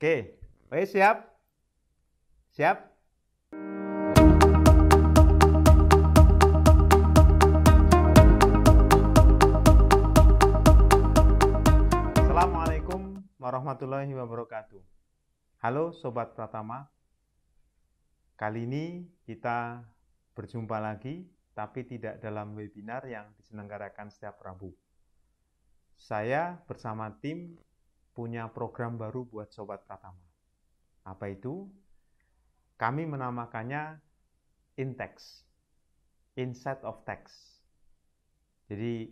Oke, oke siap? Siap? Assalamualaikum warahmatullahi wabarakatuh. Halo Sobat Pratama, kali ini kita berjumpa lagi, tapi tidak dalam webinar yang diselenggarakan setiap Rabu. Saya bersama tim punya program baru buat Sobat Pratama. Apa itu? Kami menamakannya InText, Insight of Text. Jadi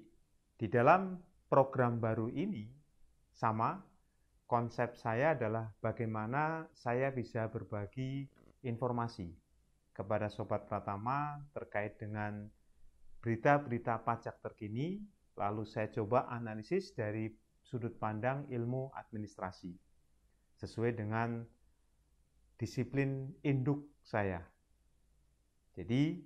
di dalam program baru ini sama, konsep saya adalah bagaimana saya bisa berbagi informasi kepada Sobat Pratama terkait dengan berita-berita pajak terkini, lalu saya coba analisis dari sudut pandang ilmu administrasi sesuai dengan disiplin induk saya. Jadi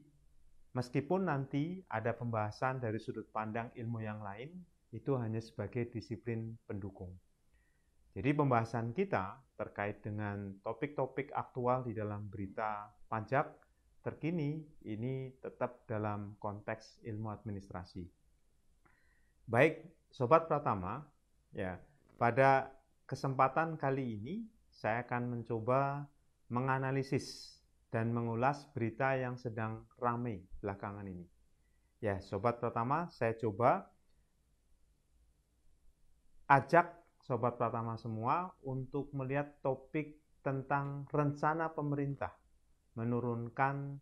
meskipun nanti ada pembahasan dari sudut pandang ilmu yang lain, itu hanya sebagai disiplin pendukung. Jadi pembahasan kita terkait dengan topik-topik aktual di dalam berita pajak terkini ini tetap dalam konteks ilmu administrasi. Baik, Sobat Pratama, ya, pada kesempatan kali ini saya akan mencoba menganalisis dan mengulas berita yang sedang ramai belakangan ini. Ya, Sobat Pratama, saya coba ajak Sobat Pratama semua untuk melihat topik tentang rencana pemerintah menurunkan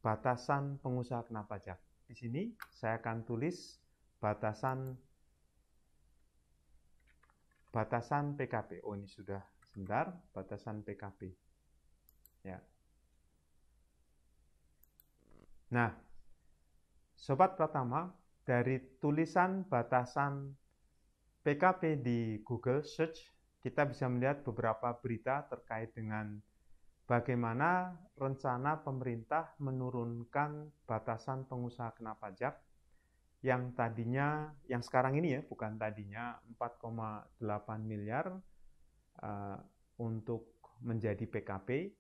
batasan pengusaha kena pajak. Di sini saya akan tulis batasan PKP. Oh, ini sudah sebentar, batasan PKP. Ya. Nah, Sobat Pratama, dari tulisan batasan PKP di Google Search, kita bisa melihat beberapa berita terkait dengan bagaimana rencana pemerintah menurunkan batasan pengusaha kena pajak yang tadinya, yang sekarang ini ya, bukan tadinya 4,8 miliar untuk menjadi PKP.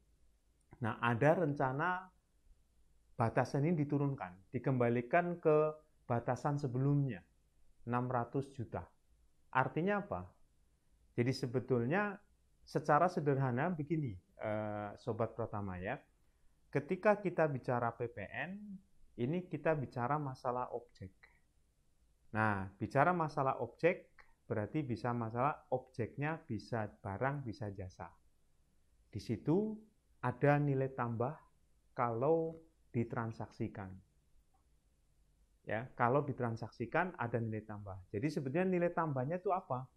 Nah, ada rencana batasan ini diturunkan, dikembalikan ke batasan sebelumnya, 600 juta. Artinya apa? Jadi sebetulnya secara sederhana begini, Sobat Pratama ya, ketika kita bicara PPN, ini kita bicara masalah objek. Nah, bicara masalah objek berarti bisa masalah objeknya bisa barang, bisa jasa. Di situ ada nilai tambah kalau ditransaksikan. Ya, kalau ditransaksikan ada nilai tambah. Jadi sebetulnya nilai tambahnya itu apa?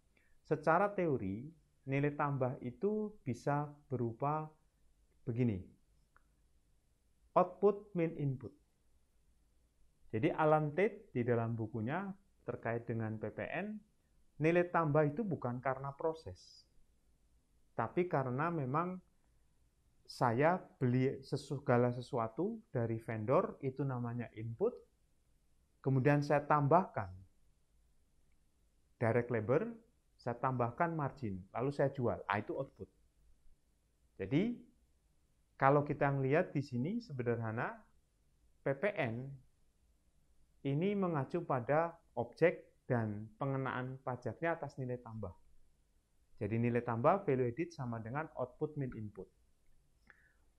Secara teori, nilai tambah itu bisa berupa begini. Output min input. Jadi Alan Tate di dalam bukunya terkait dengan PPN, nilai tambah itu bukan karena proses, tapi karena memang saya beli segala sesuatu dari vendor, itu namanya input, kemudian saya tambahkan direct labor, saya tambahkan margin, lalu saya jual, itu output. Jadi kalau kita melihat di sini sederhana, PPN ini mengacu pada objek dan pengenaan pajaknya atas nilai tambah. Jadi nilai tambah value added sama dengan output min input.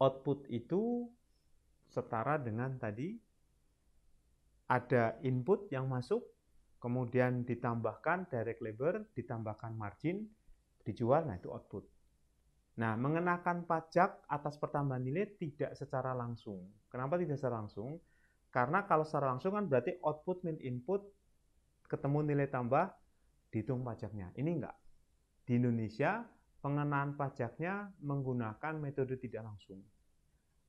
Output itu setara dengan tadi ada input yang masuk, kemudian ditambahkan direct labor, ditambahkan margin, dijual, nah itu output. Nah, mengenakan pajak atas pertambahan nilai tidak secara langsung. Kenapa tidak secara langsung? Karena kalau secara langsung kan berarti output min input ketemu nilai tambah dihitung pajaknya. Ini enggak. Di Indonesia pengenaan pajaknya menggunakan metode tidak langsung.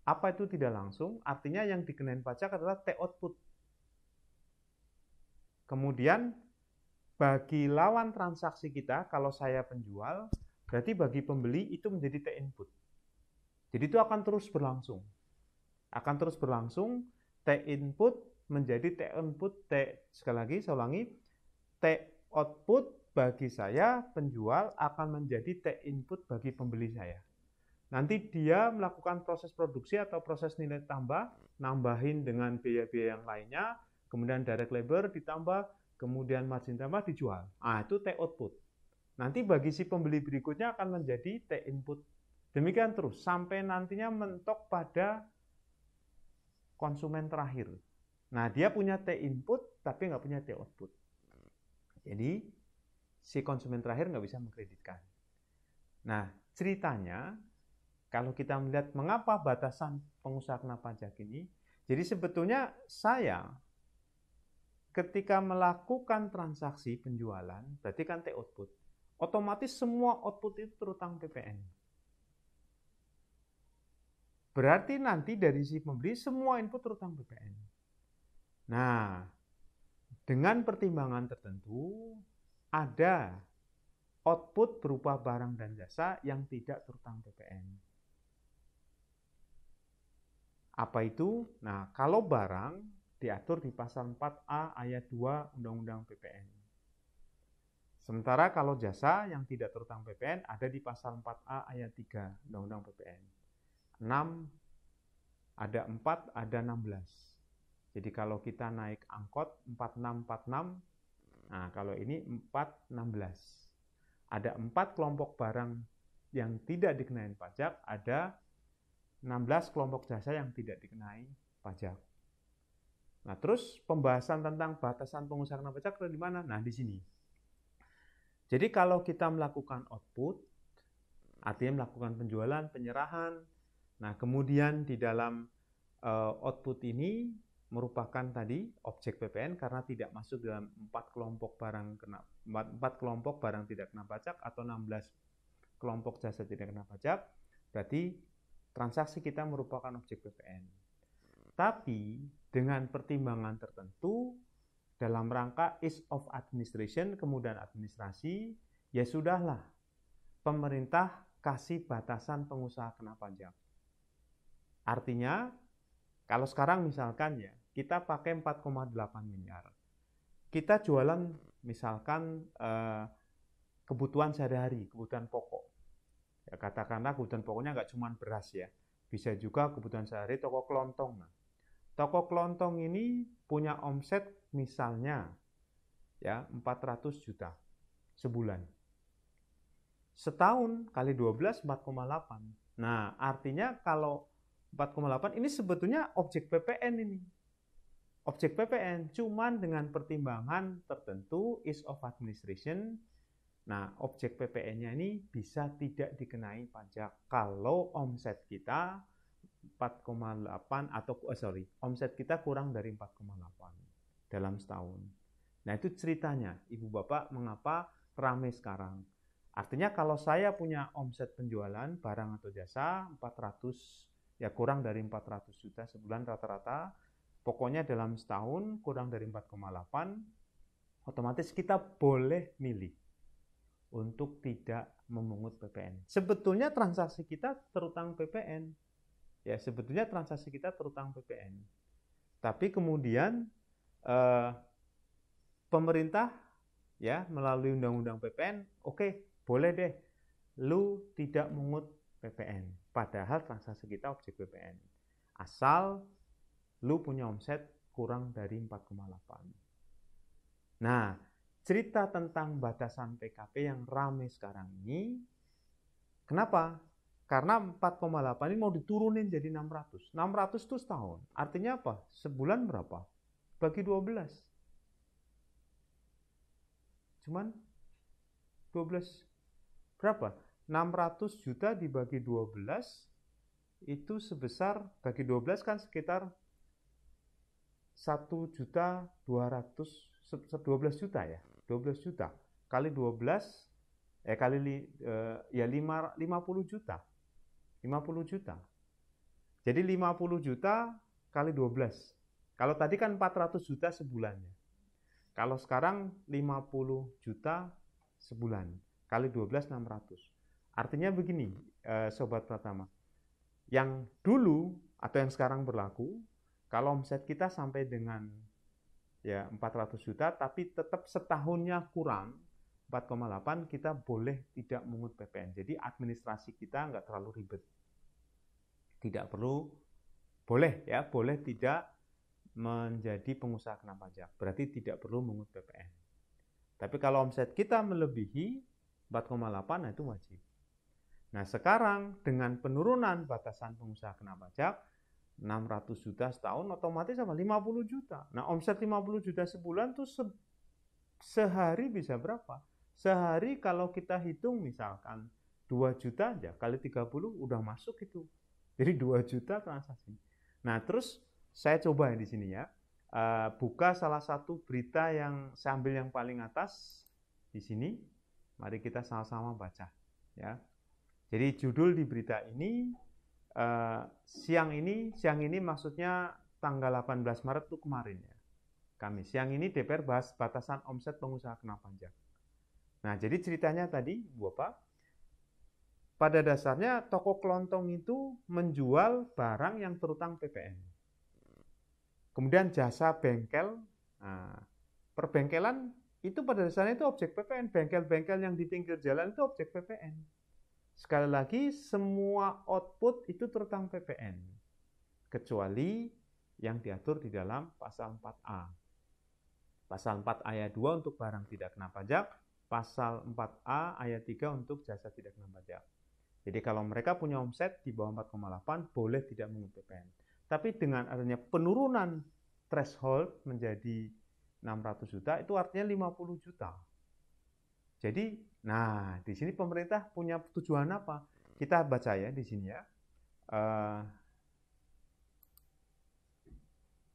Apa itu tidak langsung? Artinya yang dikenain pajak adalah T output. Kemudian bagi lawan transaksi kita, kalau saya penjual, berarti bagi pembeli itu menjadi T input. Jadi itu akan terus berlangsung. Akan terus berlangsung, T input menjadi T input, sekali lagi saya ulangi, T output bagi saya penjual akan menjadi T-input bagi pembeli saya. Nanti dia melakukan proses produksi atau proses nilai tambah, nambahin dengan biaya-biaya yang lainnya, kemudian direct labor ditambah, kemudian margin tambah dijual. Ah, itu T-output. Nanti bagi si pembeli berikutnya akan menjadi T-input. Demikian terus, sampai nantinya mentok pada konsumen terakhir. Nah, dia punya T-input, tapi nggak punya T-output. Jadi, si konsumen terakhir nggak bisa mengkreditkan. Nah, ceritanya, kalau kita melihat mengapa batasan pengusaha kena pajak ini, jadi sebetulnya saya ketika melakukan transaksi penjualan, berarti kan T-output, otomatis semua output itu terutang PPN. Berarti nanti dari si pembeli semua input terutang PPN. Nah, dengan pertimbangan tertentu, ada output berupa barang dan jasa yang tidak terutang PPN. Apa itu? Nah, kalau barang diatur di pasal 4A ayat 2 Undang-Undang PPN. Sementara kalau jasa yang tidak terutang PPN ada di pasal 4A ayat 3 Undang-Undang PPN. 6, ada 4, ada 16. Jadi kalau kita naik angkot 4646, nah kalau ini 416. Ada 4 kelompok barang yang tidak dikenai pajak, ada 16 kelompok jasa yang tidak dikenai pajak. Nah, terus pembahasan tentang batasan pengusaha kena pajak ada di mana? Nah, di sini. Jadi kalau kita melakukan output, artinya melakukan penjualan, penyerahan, nah kemudian di dalam output ini merupakan tadi objek PPN karena tidak masuk dalam 4 kelompok barang tidak kena pajak atau 16 kelompok jasa tidak kena pajak, berarti transaksi kita merupakan objek PPN. Tapi dengan pertimbangan tertentu dalam rangka ease of administration, kemudian administrasi, ya sudahlah pemerintah kasih batasan pengusaha kena pajak. Artinya kalau sekarang misalkan ya kita pakai 4,8 miliar. Kita jualan misalkan kebutuhan sehari-hari, kebutuhan pokok. Ya, katakanlah kebutuhan pokoknya nggak cuma beras ya. Bisa juga kebutuhan sehari toko kelontong. Nah, toko kelontong ini punya omset misalnya ya 400 juta sebulan. Setahun kali 12 4,8. Nah, artinya kalau 4,8 ini sebetulnya objek PPN ini. Objek PPN cuman dengan pertimbangan tertentu ease of administration. Nah, objek PPN-nya ini bisa tidak dikenai pajak kalau omset kita 4,8 atau omset kita kurang dari 4,8 dalam setahun. Nah, itu ceritanya, Ibu Bapak, mengapa ramai sekarang. Artinya kalau saya punya omset penjualan barang atau jasa 400 ya kurang dari 400 juta sebulan rata-rata, pokoknya dalam setahun kurang dari 4,8, otomatis kita boleh milih untuk tidak memungut PPN. Sebetulnya transaksi kita terutang PPN. Ya, sebetulnya transaksi kita terutang PPN. Tapi kemudian pemerintah ya melalui undang-undang PPN, oke, boleh deh lu tidak mungut PPN. Padahal transaksi kita objek PPN. Asal lu punya omset kurang dari 4,8. Nah, cerita tentang batasan PKP yang ramai sekarang ini, kenapa? Karena 4,8 ini mau diturunin jadi 600. 600 itu setahun. Artinya apa? Sebulan berapa? Bagi 12. Cuman 12. Berapa? 600 juta dibagi 12 itu sebesar, bagi 12 kan sekitar 1 juta 200, 12 juta ya. 12 juta kali 12 kali 50 juta. 50 juta. Jadi 50 juta kali 12. Kalau tadi kan 400 juta sebulannya. Kalau sekarang 50 juta sebulan kali 12 600. Artinya begini, Sobat Pratama. Yang dulu atau yang sekarang berlaku, kalau omset kita sampai dengan ya 400 juta tapi tetap setahunnya kurang 4,8 kita boleh tidak mengungut PPN. Jadi administrasi kita nggak terlalu ribet. Tidak perlu, boleh tidak menjadi pengusaha kena pajak. Berarti tidak perlu mengungut PPN. Tapi kalau omset kita melebihi 4,8, nah itu wajib. Nah sekarang dengan penurunan batasan pengusaha kena pajak, 600 juta setahun otomatis sama 50 juta. Nah omset 50 juta sebulan tuh sehari bisa berapa? Sehari kalau kita hitung misalkan 2 juta aja kali 30 udah masuk itu. Jadi 2 juta transaksi. Nah terus saya coba di sini ya. Buka salah satu berita yang saya ambil yang paling atas di sini. Mari kita sama-sama baca ya. Jadi judul di berita ini siang ini maksudnya tanggal 18 Maret itu kemarin ya. Kamis. Siang ini DPR bahas batasan omset pengusaha kena pajak. Nah, jadi ceritanya tadi, Bapak, pada dasarnya toko kelontong itu menjual barang yang terutang PPN. Kemudian jasa bengkel, perbengkelan itu pada dasarnya itu objek PPN. Bengkel-bengkel yang di pinggir jalan itu objek PPN. Sekali lagi, semua output itu terutang PPN. Kecuali yang diatur di dalam pasal 4A. Pasal 4 ayat 2 untuk barang tidak kena pajak, pasal 4A ayat 3 untuk jasa tidak kena pajak. Jadi kalau mereka punya omset di bawah 4,8 boleh tidak mengungut PPN. Tapi dengan adanya penurunan threshold menjadi 600 juta itu artinya 50 juta. Jadi, nah di sini pemerintah punya tujuan apa? Kita baca ya di sini ya.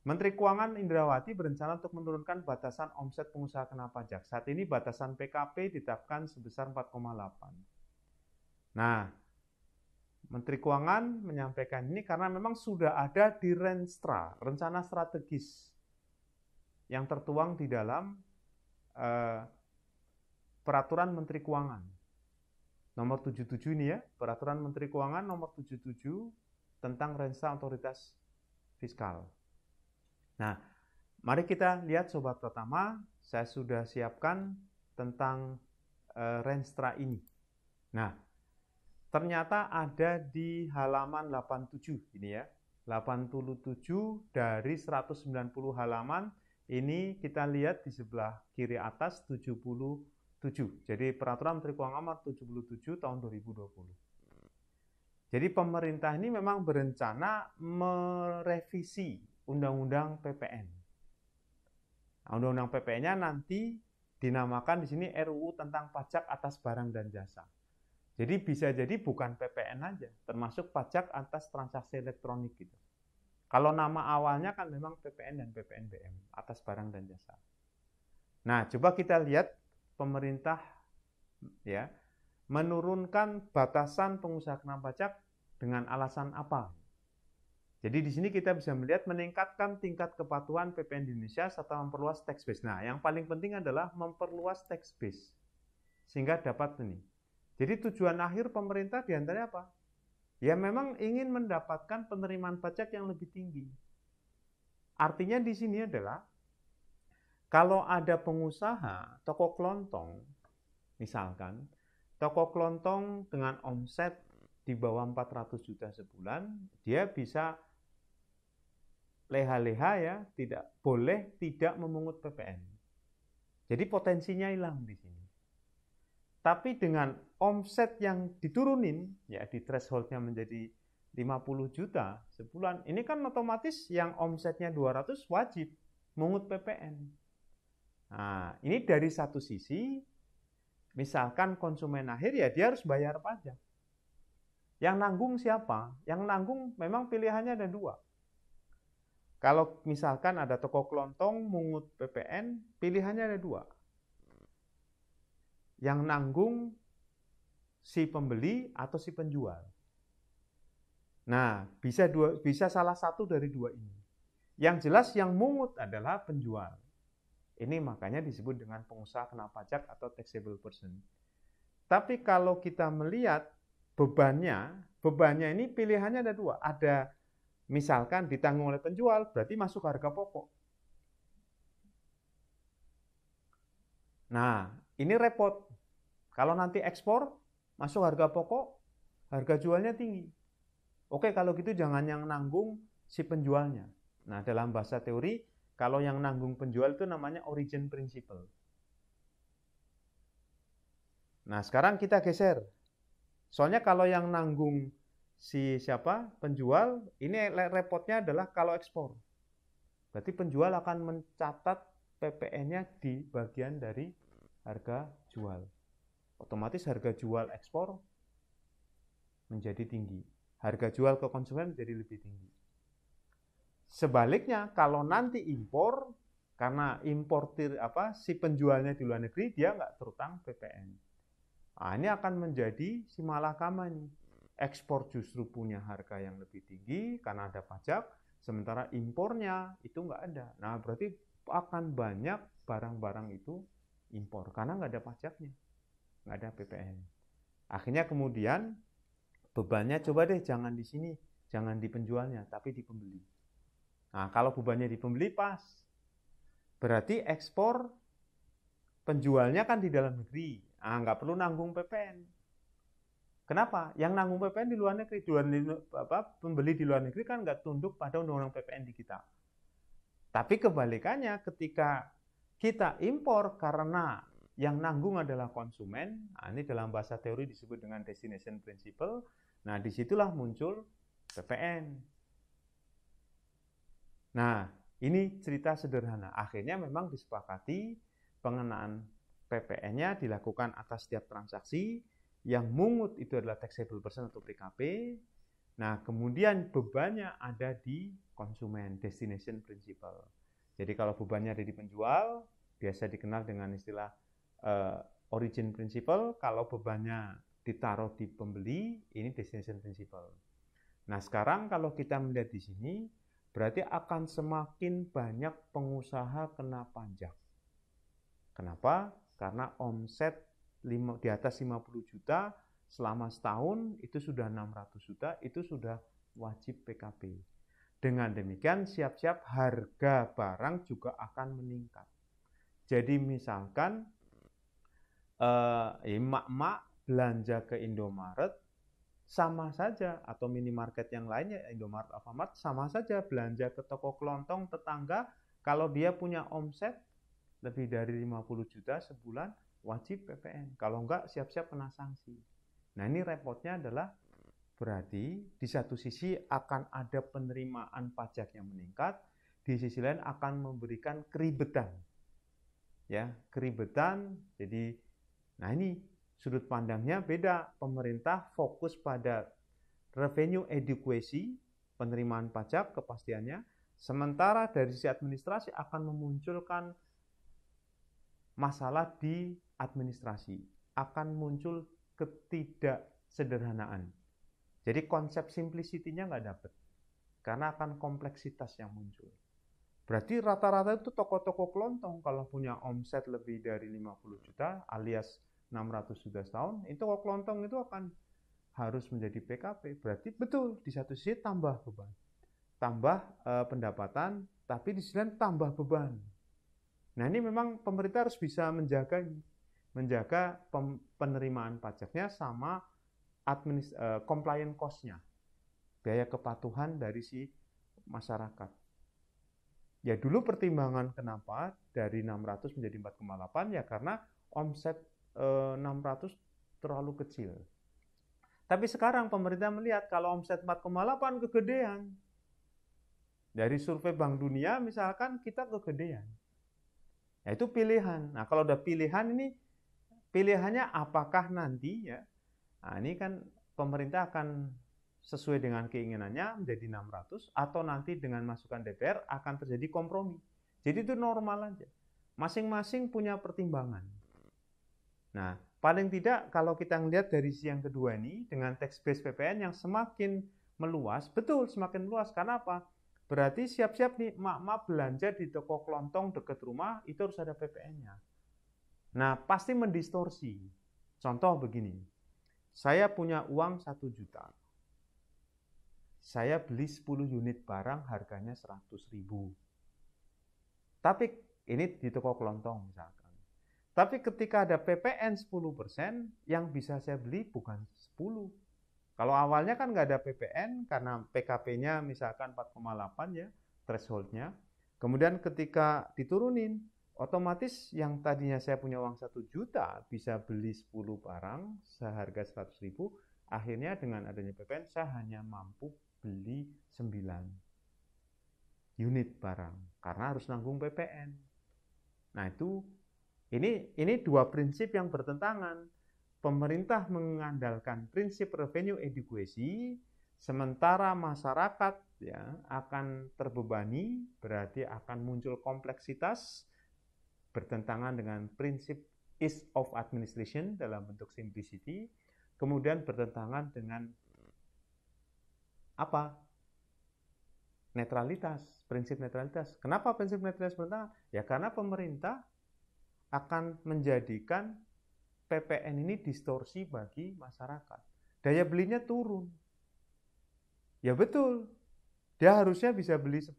Menteri Keuangan Indrawati berencana untuk menurunkan batasan omset pengusaha kena pajak. Saat ini batasan PKP ditetapkan sebesar 4,8. Nah, Menteri Keuangan menyampaikan ini karena memang sudah ada di Renstra, rencana strategis yang tertuang di dalam Peraturan Menteri Keuangan. Nomor 77 ini ya, Peraturan Menteri Keuangan nomor 77 tentang Renstra Otoritas Fiskal. Nah, mari kita lihat Sobat Pratama, saya sudah siapkan tentang Renstra ini. Nah, ternyata ada di halaman 87 ini ya. 87 dari 190 halaman, ini kita lihat di sebelah kiri atas 77. Jadi Peraturan Menteri Keuangan nomor 77 tahun 2020. Jadi pemerintah ini memang berencana merevisi Undang-Undang PPN. Nah, Undang-Undang PPN-nya nanti dinamakan di sini RUU tentang pajak atas barang dan jasa. Jadi bisa jadi bukan PPN aja, termasuk pajak atas transaksi elektronik gitu. Kalau nama awalnya kan memang PPN dan PPNBM, atas barang dan jasa. Nah, coba kita lihat pemerintah ya menurunkan batasan pengusaha kena pajak dengan alasan apa? Jadi di sini kita bisa melihat meningkatkan tingkat kepatuhan PPN di Indonesia serta memperluas tax base. Nah, yang paling penting adalah memperluas tax base sehingga dapat ini. Jadi tujuan akhir pemerintah diantaranya apa? Ya memang ingin mendapatkan penerimaan pajak yang lebih tinggi. Artinya di sini adalah kalau ada pengusaha toko kelontong, misalkan toko kelontong dengan omset di bawah 400 juta sebulan, dia bisa leha-leha ya, boleh tidak memungut PPN. Jadi potensinya hilang di sini. Tapi dengan omset yang diturunin, ya di thresholdnya menjadi 50 juta sebulan, ini kan otomatis yang omsetnya 200 wajib mengungut PPN. Nah, ini dari satu sisi, misalkan konsumen akhir ya dia harus bayar pajak. Yang nanggung siapa? Yang nanggung memang pilihannya ada dua. Kalau misalkan ada toko kelontong mengungut PPN, pilihannya ada dua. Yang nanggung si pembeli atau si penjual. Nah, bisa salah satu dari dua ini. Yang jelas yang mungut adalah penjual. Ini makanya disebut dengan pengusaha kena pajak atau taxable person. Tapi kalau kita melihat bebannya ini pilihannya ada dua. Ada misalkan ditanggung oleh penjual, berarti masuk harga pokok. Nah, ini repot. Kalau nanti ekspor, masuk harga pokok, harga jualnya tinggi. Oke, kalau gitu jangan yang nanggung si penjualnya. Nah, dalam bahasa teori, kalau yang nanggung penjual itu namanya origin principle. Nah, sekarang kita geser. Soalnya kalau yang nanggung si siapa? Penjual, ini repotnya adalah kalau ekspor. Berarti penjual akan mencatat PPN-nya di bagian dari harga jual. Otomatis harga jual ekspor menjadi tinggi. Harga jual ke konsumen menjadi lebih tinggi. Sebaliknya, kalau nanti impor, karena importir si penjualnya di luar negeri, dia nggak terutang PPN. Nah, ini akan menjadi si malakama nih. Ekspor justru punya harga yang lebih tinggi karena ada pajak, sementara impornya itu nggak ada. Nah, berarti akan banyak barang-barang itu impor karena nggak ada pajaknya, nggak ada PPN. Akhirnya kemudian bebannya coba deh jangan di sini, jangan di penjualnya, tapi di pembeli. Nah, kalau bebannya di pembeli pas, berarti ekspor penjualnya kan di dalam negeri, nggak perlu nanggung PPN. Kenapa? Yang nanggung PPN di luar negeri, pembeli di luar negeri kan nggak tunduk pada undang-undang PPN di kita. Tapi kebalikannya, ketika kita impor karena yang nanggung adalah konsumen, nah ini dalam bahasa teori disebut dengan destination principle. Nah, disitulah muncul PPN. Nah, ini cerita sederhana. Akhirnya memang disepakati pengenaan PPN-nya dilakukan atas setiap transaksi. Yang mungut itu adalah taxable person atau PKP. Nah, kemudian bebannya ada di konsumen, destination principle. Jadi kalau bebannya ada di penjual, biasa dikenal dengan istilah origin principle. Kalau bebannya ditaruh di pembeli, ini destination principle. Nah, sekarang kalau kita melihat di sini, berarti akan semakin banyak pengusaha kena pajak. Kenapa? Karena omset di atas 50 juta selama setahun itu sudah 600 juta, itu sudah wajib PKP. Dengan demikian siap-siap harga barang juga akan meningkat. Jadi misalkan emak-emak belanja ke Indomaret sama saja, atau minimarket yang lainnya, Indomaret, Alfamart, sama saja belanja ke toko kelontong tetangga, kalau dia punya omset lebih dari 50 juta sebulan, wajib PPN. Kalau enggak, siap-siap kena sanksi. Nah, ini repotnya adalah berarti di satu sisi akan ada penerimaan pajak yang meningkat, di sisi lain akan memberikan keribetan. Ya, keribetan. Jadi, nah ini sudut pandangnya beda. Pemerintah fokus pada revenue adequacy, penerimaan pajak, kepastiannya. Sementara dari sisi administrasi akan memunculkan masalah di administrasi, akan muncul ketidaksederhanaan. Jadi konsep simplicity-nya nggak dapat, karena akan kompleksitas yang muncul. Berarti rata-rata itu toko-toko kelontong kalau punya omset lebih dari 50 juta alias 600 juta setahun, itu toko kelontong itu akan harus menjadi PKP. Berarti betul, di satu sisi tambah beban, tambah pendapatan, tapi di sisi lain tambah beban. Nah, ini memang pemerintah harus bisa menjaga penerimaan pajaknya sama compliant cost-nya, biaya kepatuhan dari si masyarakat. Ya dulu pertimbangan kenapa dari 600 menjadi 4,8 ya karena omset 600 terlalu kecil. Tapi sekarang pemerintah melihat kalau omset 4,8 kegedean. Dari survei Bank Dunia misalkan kita kegedean. Ya itu pilihan. Nah, kalau udah pilihan ini, pilihannya apakah nanti ya, nah ini kan pemerintah akan sesuai dengan keinginannya menjadi 600 atau nanti dengan masukan DPR akan terjadi kompromi. Jadi itu normal aja. Masing-masing punya pertimbangan. Nah, paling tidak kalau kita melihat dari sisi yang kedua ini, dengan tax base PPN yang semakin meluas, betul semakin meluas. Karena apa? Berarti siap-siap nih mak-mak belanja di toko kelontong dekat rumah itu harus ada PPN-nya. Nah, pasti mendistorsi. Contoh begini, saya punya uang 1 juta. Saya beli 10 unit barang harganya 100.000. Tapi ini di toko kelontong misalkan. Tapi ketika ada PPN 10%, yang bisa saya beli bukan 10. Kalau awalnya kan nggak ada PPN karena PKP-nya misalkan 4,8 ya threshold-nya. Kemudian ketika diturunin, otomatis yang tadinya saya punya uang 1 juta bisa beli 10 barang seharga 100.000. Akhirnya dengan adanya PPN saya hanya mampu beli 9 unit barang karena harus nanggung PPN. Nah itu ini dua prinsip yang bertentangan. Pemerintah mengandalkan prinsip revenue adequacy, sementara masyarakat ya akan terbebani, berarti akan muncul kompleksitas bertentangan dengan prinsip ease of administration dalam bentuk simplicity, kemudian bertentangan dengan apa? Netralitas, prinsip netralitas. Kenapa prinsip netralitas bertentangan? Ya karena pemerintah akan menjadikan PPN ini distorsi bagi masyarakat. Daya belinya turun. Ya betul, dia harusnya bisa beli 10,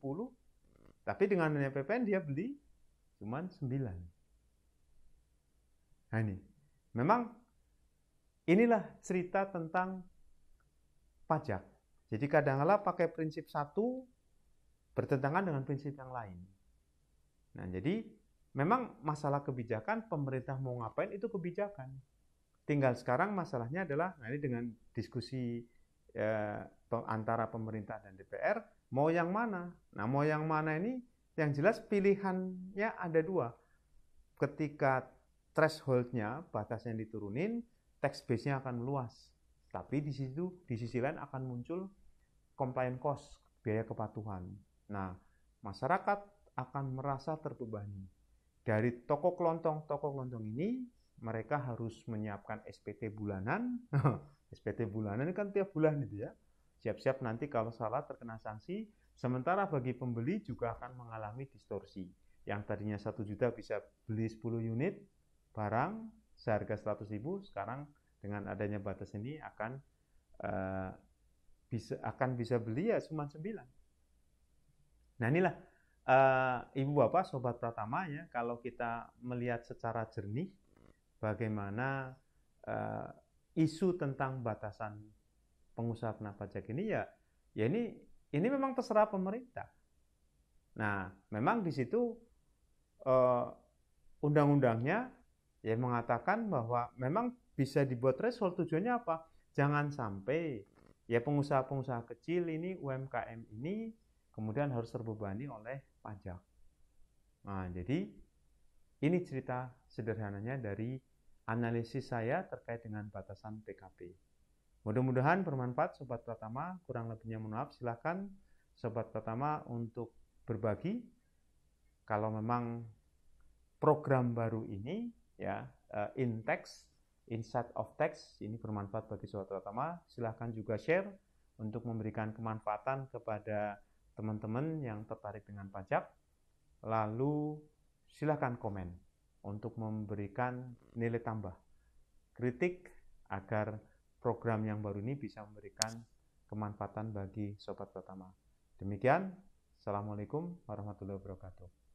tapi dengan adanya PPN dia beli cuma 9. Nah ini, memang inilah cerita tentang pajak. Jadi kadang-kala pakai prinsip satu bertentangan dengan prinsip yang lain. Nah jadi memang masalah kebijakan, pemerintah mau ngapain itu kebijakan. Tinggal sekarang masalahnya adalah, nah ini dengan diskusi antara pemerintah dan DPR, mau yang mana? Nah mau yang mana ini, yang jelas pilihannya ada dua. Ketika threshold-nya, batasnya diturunin, tax base-nya akan meluas. Tapi di sisi lain akan muncul compliance cost, biaya kepatuhan. Nah masyarakat akan merasa terbebani. Dari toko kelontong ini, mereka harus menyiapkan SPT bulanan. SPT bulanan ini kan tiap bulan gitu ya. Siap-siap nanti kalau salah terkena sanksi. Sementara bagi pembeli juga akan mengalami distorsi. Yang tadinya 1 juta bisa beli 10 unit barang seharga 100.000, sekarang dengan adanya batas ini akan bisa beli ya cuma 9. Nah inilah Ibu Bapak Sobat Pratama ya, kalau kita melihat secara jernih bagaimana isu tentang batasan pengusaha kena pajak ini ya ini memang terserah pemerintah. Nah, memang di situ undang-undangnya ya mengatakan bahwa memang bisa dibuat threshold, tujuannya apa? Jangan sampai ya pengusaha-pengusaha kecil ini, UMKM ini kemudian harus terbebani oleh pajak. Nah, jadi ini cerita sederhananya dari analisis saya terkait dengan batasan PKP. Mudah-mudahan bermanfaat Sobat Pratama, kurang lebihnya mohon maaf, silakan Sobat Pratama untuk berbagi. Kalau memang program baru ini ya in tax, inside of tax ini bermanfaat bagi Sobat Pratama, silakan juga share untuk memberikan kemanfaatan kepada teman-teman yang tertarik dengan pajak. Lalu silakan komen untuk memberikan nilai tambah, kritik agar program yang baru ini bisa memberikan kemanfaatan bagi Sobat Pratama. Demikian, Assalamualaikum warahmatullahi wabarakatuh.